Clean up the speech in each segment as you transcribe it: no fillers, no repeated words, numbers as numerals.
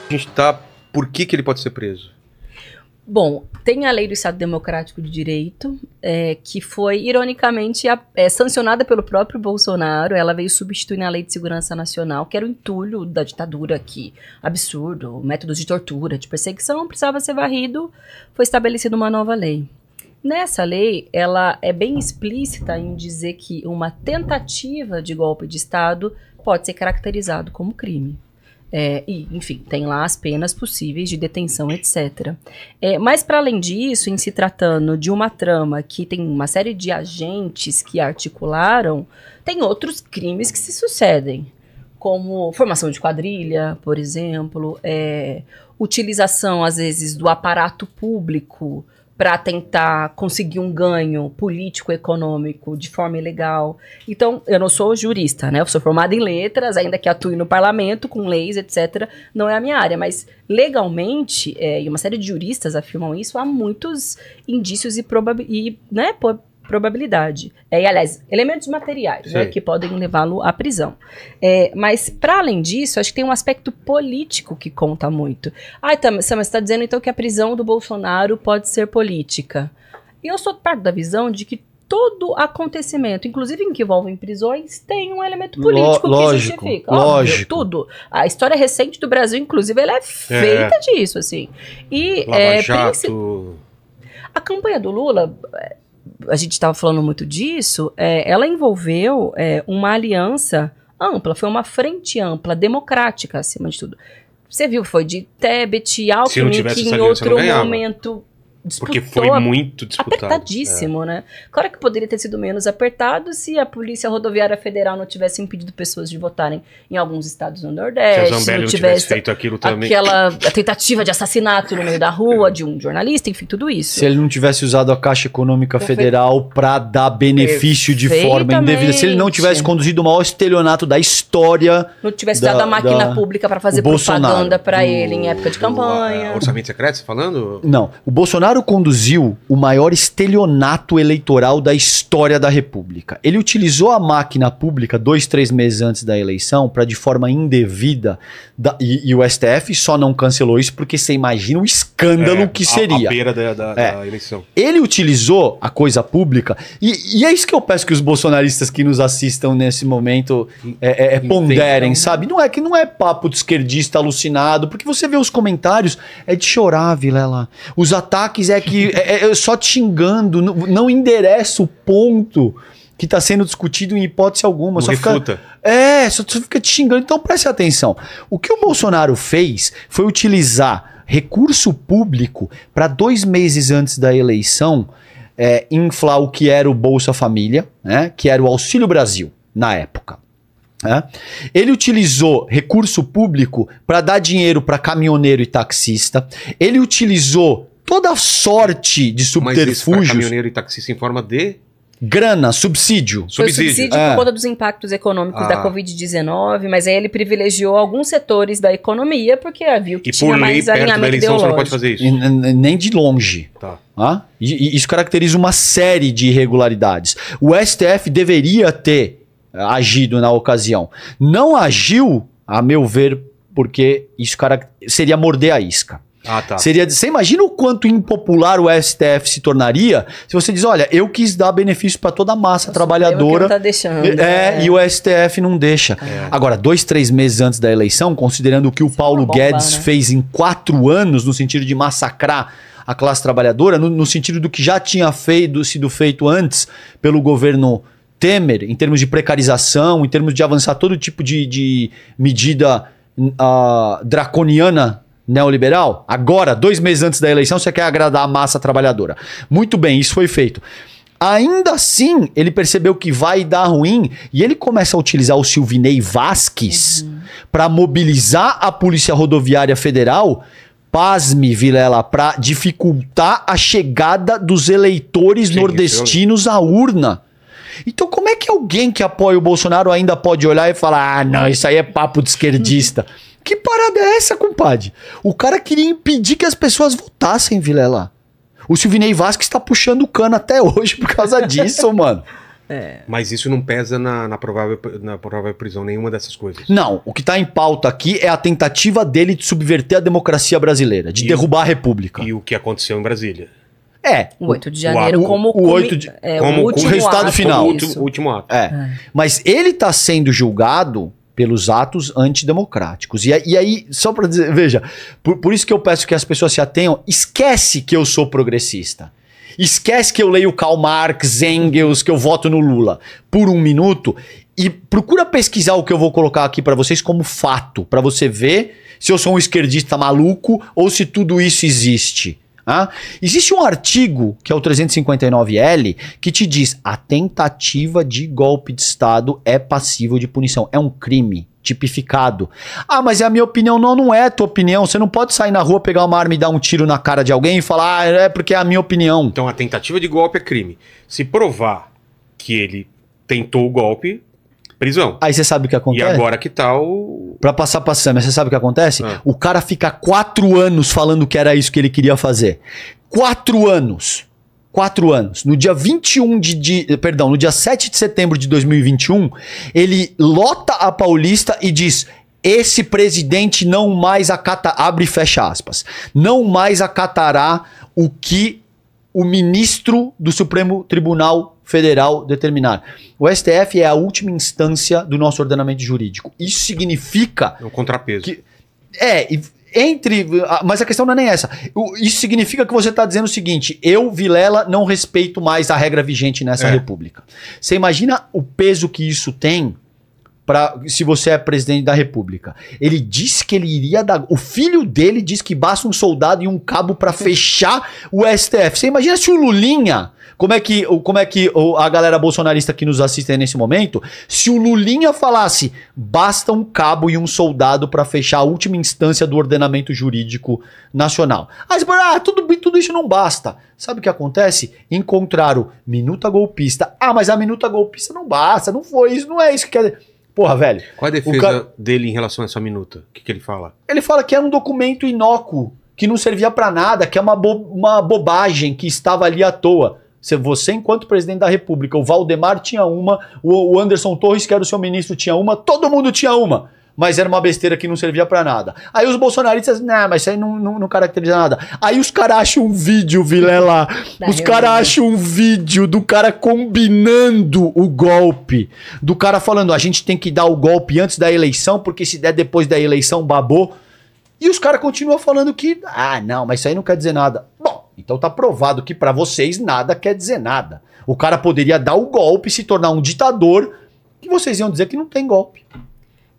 a gente tá... Por que ele pode ser preso? Bom, tem a Lei do Estado Democrático de Direito, que foi, ironicamente, sancionada pelo próprio Bolsonaro. Ela veio substituir a Lei de Segurança Nacional, que era o entulho da ditadura aqui. Absurdo, métodos de tortura, de perseguição, precisava ser varrido. Foi estabelecida uma nova lei. Nessa lei, ela é bem explícita em dizer que uma tentativa de golpe de Estado pode ser caracterizado como crime. Enfim, tem lá as penas possíveis de detenção, etc. Mas, para além disso, em se tratando de uma trama que tem uma série de agentes que articularam, tem outros crimes que se sucedem, como formação de quadrilha, por exemplo, utilização, às vezes, do aparato público para tentar conseguir um ganho político, econômico, de forma ilegal. Então, eu não sou jurista, né? Eu sou formada em letras, ainda que atue no parlamento, com leis, etc. Não é a minha área, mas legalmente, e uma série de juristas afirmam isso, há muitos indícios e probabilidade. Aliás, elementos materiais, né, que podem levá-lo à prisão. Mas, para além disso, acho que tem um aspecto político que conta muito. Mas você está dizendo, então, que a prisão do Bolsonaro pode ser política. E eu sou parte da visão de que todo acontecimento, inclusive em que envolvem prisões, tem um elemento político que justifica. Lógico. Tudo. A história recente do Brasil, inclusive, ela é feita disso, assim. E Lava Jato. A campanha do Lula... A gente estava falando muito disso, ela envolveu uma aliança ampla, foi uma frente ampla, democrática, acima de tudo. Você viu, foi de Tebet, Alckmin, que em outro momento disputou, porque foi muito disputado. Apertadíssimo, né? Claro que poderia ter sido menos apertado se a Polícia Rodoviária Federal não tivesse impedido pessoas de votarem em alguns estados do Nordeste. Se a Zambelli não tivesse feito aquilo também. Aquela tentativa de assassinato no meio da rua de um jornalista, enfim, tudo isso. Se ele não tivesse usado a Caixa Econômica Federal para dar benefício de forma indevida, se ele não tivesse conduzido o maior estelionato da história... Não tivesse usado a máquina pública para fazer propaganda para ele em época de campanha. Orçamento secreto, você falando? Não, o Bolsonaro conduziu o maior estelionato eleitoral da história da República. Ele utilizou a máquina pública 2, 3 meses antes da eleição para, de forma indevida, e o STF só não cancelou isso porque você imagina o escândalo que seria. A beira da eleição. Ele utilizou a coisa pública, e é isso que eu peço que os bolsonaristas que nos assistam nesse momento ponderem, sabe? Não é papo de esquerdista alucinado, porque você vê os comentários, é de chorar, Vilela. Os ataques é só te xingando, não endereça o ponto que está sendo discutido em hipótese alguma. Só fica te xingando. Então preste atenção. O que o Bolsonaro fez foi utilizar recurso público para 2 meses antes da eleição inflar o que era o Bolsa Família, né, que era o Auxílio Brasil na época. Ele utilizou recurso público para dar dinheiro para caminhoneiro e taxista. Ele utilizou toda sorte de subterfúgios. Mas isso para caminhoneiro e taxista em forma de... grana, subsídio. Foi subsídio por conta dos impactos econômicos da Covid-19, mas aí ele privilegiou alguns setores da economia porque viu que tinha mais alinhamento ideológico. Você não pode fazer isso. Nem de longe. Tá. E isso caracteriza uma série de irregularidades. O STF deveria ter agido na ocasião. Não agiu, a meu ver, porque isso seria morder a isca. Você imagina o quanto impopular o STF se tornaria se você diz, olha, eu quis dar benefício para toda a massa trabalhadora tá deixando, e o STF não deixa. Agora, 2, 3 meses antes da eleição, considerando o que o Paulo Guedes fez em 4 anos, no sentido de massacrar a classe trabalhadora, no sentido do que já tinha sido feito antes pelo governo Temer, em termos de precarização, em termos de avançar todo tipo de medida draconiana neoliberal. Agora, 2 meses antes da eleição, você quer agradar a massa trabalhadora. Muito bem, isso foi feito. Ainda assim, ele percebeu que vai dar ruim e ele começa a utilizar o Silvinei Vasquez para mobilizar a Polícia Rodoviária Federal, pasme, Vilela, para dificultar a chegada dos eleitores nordestinos à urna. Então, como é que alguém que apoia o Bolsonaro ainda pode olhar e falar, não, isso aí é papo de esquerdista? Que parada é essa, compadre? O cara queria impedir que as pessoas votassem, Vilela. O Silvinei Vasquez está puxando o cano até hoje por causa disso, mano. Mas isso não pesa na provável prisão, nenhuma dessas coisas. Não, o que está em pauta aqui é a tentativa dele de subverter a democracia brasileira, de derrubar a república. E o que aconteceu em Brasília. O 8 de janeiro como o 8 de, como o resultado final. O último ato. Mas ele está sendo julgado pelos atos antidemocráticos. E aí, só para dizer, veja, por isso que eu peço que as pessoas se atenham, esquece que eu sou progressista. Esquece que eu leio Karl Marx, Engels, que eu voto no Lula. Por um minuto. E procura pesquisar o que eu vou colocar aqui para vocês como fato. Para você ver se eu sou um esquerdista maluco ou se tudo isso existe. Existe um artigo, que é o 359L, que te diz: a tentativa de golpe de Estado é passível de punição. É um crime tipificado. Mas é a minha opinião. Não é a tua opinião. Você não pode sair na rua, pegar uma arma e dar um tiro na cara de alguém e falar, é porque é a minha opinião. Então a tentativa de golpe é crime. Se provar que ele tentou o golpe, prisão. Aí você sabe o que acontece? E agora que tá o... Pra passar pra cima, você sabe o que acontece? O cara fica 4 anos falando que era isso que ele queria fazer. 4 anos. 4 anos. No dia 21 no dia 7 de setembro de 2021, ele lota a Paulista e diz: esse presidente não mais acata, abre e fecha aspas, não mais acatará o que o ministro do Supremo Tribunal Federal determinar. O STF é a última instância do nosso ordenamento jurídico. Isso significa... É um contrapeso. Mas a questão não é nem essa. Isso significa que você está dizendo o seguinte: eu, Vilela, não respeito mais a regra vigente nessa república. Você imagina o peso que isso tem se você é presidente da república. Ele disse que ele iria dar... O filho dele disse que basta um soldado e um cabo para fechar o STF. Você imagina se o Lulinha... Como é que a galera bolsonarista que nos assiste nesse momento, se o Lulinha falasse, basta um cabo e um soldado para fechar a última instância do ordenamento jurídico nacional. Aí você fala, tudo isso não basta. Sabe o que acontece? Encontraram minuta golpista. Mas a minuta golpista não basta, não foi isso, não é isso que quer dizer. Porra, velho. Qual a defesa dele em relação a essa minuta? O que ele fala? Ele fala que era um documento inócuo, que não servia para nada, que é uma bobagem que estava ali à toa. Você, enquanto presidente da república, o Valdemar tinha uma, o Anderson Torres, que era o seu ministro, tinha uma, todo mundo tinha uma, mas era uma besteira que não servia pra nada. Aí os bolsonaristas, mas isso aí não caracteriza nada. Aí os caras acham um vídeo, Vilela, os caras acham um vídeo do cara combinando o golpe, do cara falando, a gente tem que dar o golpe antes da eleição, porque se der depois da eleição, babou. E os caras continuam falando que, não, mas isso aí não quer dizer nada. Bom, então tá provado que pra vocês nada quer dizer nada. O cara poderia dar o golpe e se tornar um ditador, que vocês iam dizer que não tem golpe.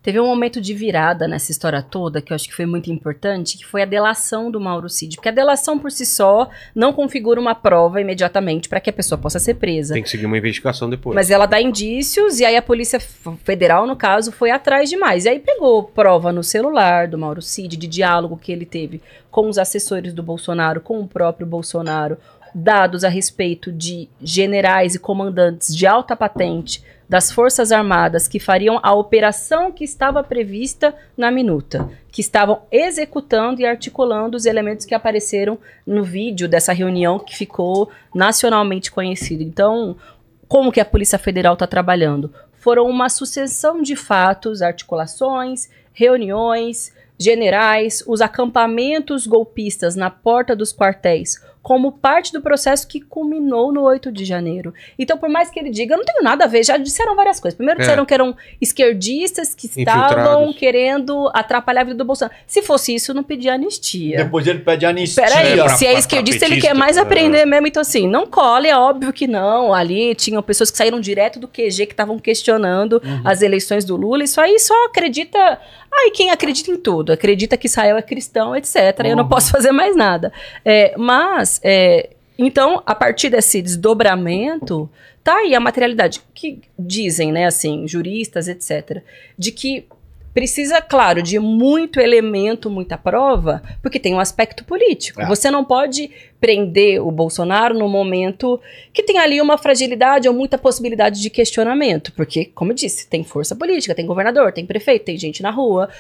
Teve um momento de virada nessa história toda, que eu acho que foi muito importante, que foi a delação do Mauro Cid. Porque a delação por si só não configura uma prova imediatamente para que a pessoa possa ser presa. Tem que seguir uma investigação depois. Mas ela dá indícios, e aí a Polícia Federal, no caso, foi atrás demais. E aí pegou prova no celular do Mauro Cid, de diálogo que ele teve com os assessores do Bolsonaro, com o próprio Bolsonaro, dados a respeito de generais e comandantes de alta patente das Forças Armadas que fariam a operação que estava prevista na minuta, que estavam executando e articulando os elementos que apareceram no vídeo dessa reunião que ficou nacionalmente conhecido. Então, como que a Polícia Federal está trabalhando? Foram uma sucessão de fatos, articulações, reuniões, generais, os acampamentos golpistas na porta dos quartéis, como parte do processo que culminou no 8 de janeiro. Então, por mais que ele diga, eu não tenho nada a ver, já disseram várias coisas. Primeiro disseram que eram esquerdistas que estavam querendo atrapalhar a vida do Bolsonaro. Se fosse isso, não pedia anistia. Depois ele pede anistia. Peraí, se é esquerdista, ele quer mais aprender mesmo. Então, assim, não cole, é óbvio que não. Ali tinham pessoas que saíram direto do QG, que estavam questionando as eleições do Lula. Isso aí só acredita... quem acredita em tudo, acredita que Israel é cristão, etc. Eu não posso fazer mais nada. Então, a partir desse desdobramento, tá aí a materialidade. Que dizem, né, assim, juristas, etc., de que precisa, claro, de muito elemento, muita prova, porque tem um aspecto político. Você não pode prender o Bolsonaro no momento que tem ali uma fragilidade ou muita possibilidade de questionamento, porque, como eu disse, tem força política, tem governador, tem prefeito, tem gente na rua,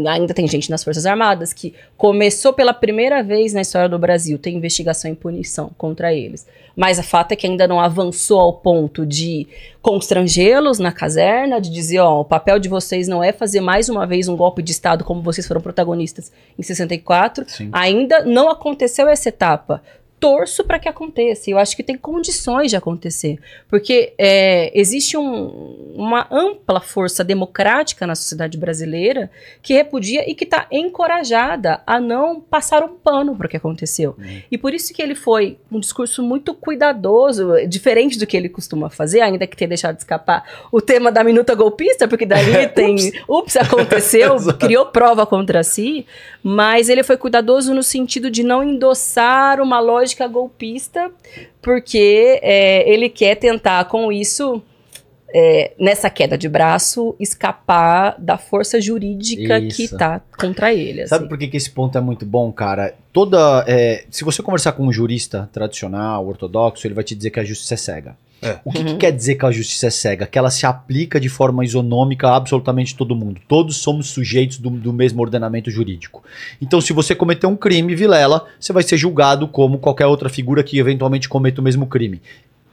ainda tem gente nas Forças Armadas, que começou pela primeira vez na história do Brasil, tem investigação e punição contra eles. Mas o fato é que ainda não avançou ao ponto de constrangê-los na caserna, de dizer, ó, o papel de vocês não é fazer mais uma vez um golpe de Estado como vocês foram protagonistas em 64. Sim. Ainda não aconteceu essa etapa. Torço para que aconteça. Eu acho que tem condições de acontecer. Porque existe uma ampla força democrática na sociedade brasileira que repudia e que está encorajada a não passar um pano para o que aconteceu. E por isso que ele foi um discurso muito cuidadoso, diferente do que ele costuma fazer, ainda que tenha deixado de escapar o tema da minuta golpista, porque daí tem... Ups, aconteceu, criou prova contra si, mas ele foi cuidadoso no sentido de não endossar uma lógica golpista, porque ele quer tentar com isso, nessa queda de braço, escapar da força jurídica que está contra ele. Sabe por que esse ponto é muito bom, cara? Se você conversar com um jurista tradicional, ortodoxo, ele vai te dizer que a justiça é cega. O que quer dizer que a justiça é cega? Que ela se aplica de forma isonômica a absolutamente todo mundo. Todos somos sujeitos do mesmo ordenamento jurídico. Então, se você cometer um crime, Vilela, você vai ser julgado como qualquer outra figura que eventualmente cometa o mesmo crime.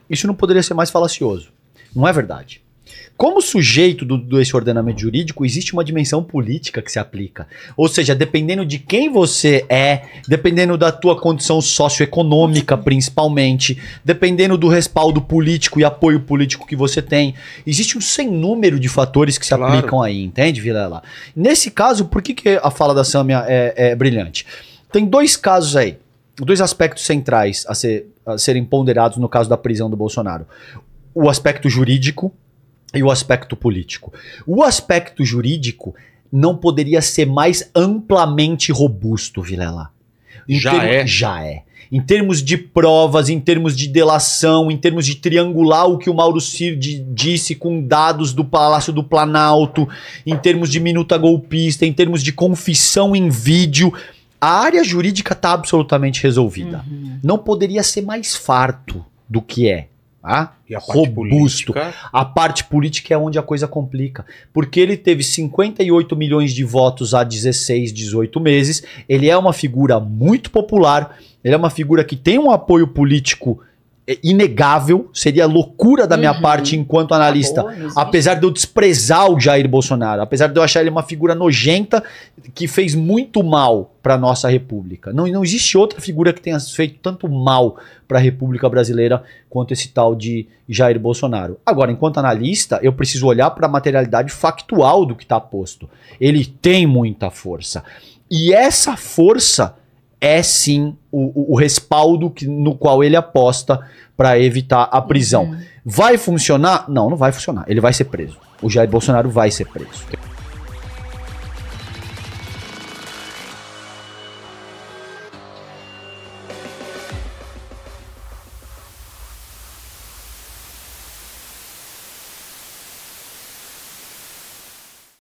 Isso não poderia ser mais falacioso. Não é verdade. Como sujeito desse ordenamento jurídico, existe uma dimensão política que se aplica. Ou seja, dependendo de quem você é, dependendo da tua condição socioeconômica, principalmente, dependendo do respaldo político e apoio político que você tem, existe um sem número de fatores que se aplicam aí, entende, Vilela? Nesse caso, por que a fala da Sâmia é brilhante? Tem dois casos aí, dois aspectos centrais a serem ponderados no caso da prisão do Bolsonaro. O aspecto jurídico e o aspecto político. O aspecto jurídico não poderia ser mais amplamente robusto, Vilela. Já é. Em termos de provas, em termos de delação, em termos de triangular o que o Mauro Cid disse com dados do Palácio do Planalto, em termos de minuta golpista, em termos de confissão em vídeo, a área jurídica está absolutamente resolvida. Não poderia ser mais farto do que é. E a robusto. A parte política é onde a coisa complica. Porque ele teve 58 milhões de votos há 16, 18 meses. Ele é uma figura muito popular. Ele é uma figura que tem um apoio político inegável. Seria loucura da minha parte enquanto analista. Apesar de eu desprezar o Jair Bolsonaro. Apesar de eu achar ele uma figura nojenta que fez muito mal para a nossa república. Não existe outra figura que tenha feito tanto mal para a República Brasileira quanto esse tal de Jair Bolsonaro. Agora, enquanto analista, eu preciso olhar para a materialidade factual do que está posto. Ele tem muita força. E essa força é sim o respaldo no qual ele aposta para evitar a prisão. Vai funcionar? Não vai funcionar. Ele vai ser preso. O Jair Bolsonaro vai ser preso.